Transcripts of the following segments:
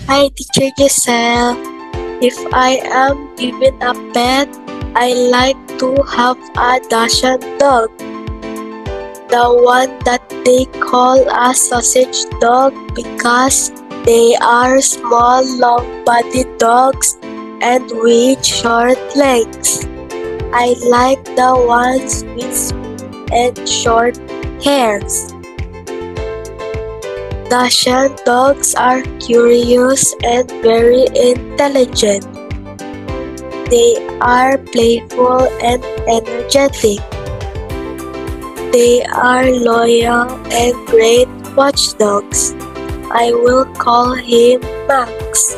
Hi, Teacher Giselle. If I am given a pet, I like to have a Dachshund dog, the one that they call a sausage dog because they are small, long-bodied dogs and with short legs. I like the ones with smooth and short hairs. Dachshund dogs are curious and very intelligent. They are playful and energetic. They are loyal and great watchdogs. I will call him Max.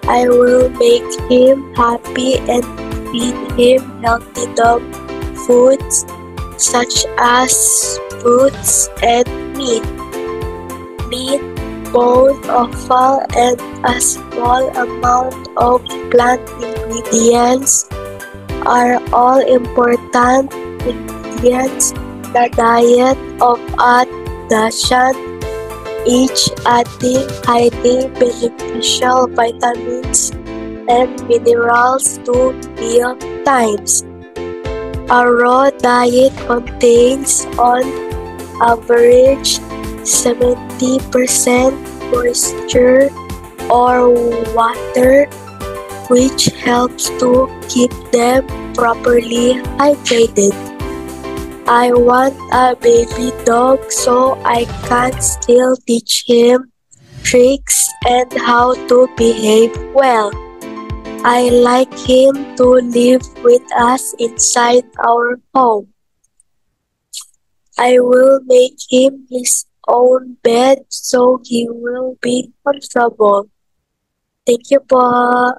I will make him happy and feed him healthy dog foods such as fruits and meat. Meat, bone, offal, and a small amount of plant ingredients are all important ingredients in the diet of a Dachshund, each adding highly beneficial vitamins and minerals to meal times. A raw diet contains on average 70% moisture or water, which helps to keep them properly hydrated. I want a baby dog so I can still teach him tricks and how to behave well. I like him to live with us inside our home. I will make him his own bed so he will be comfortable. Thank you po.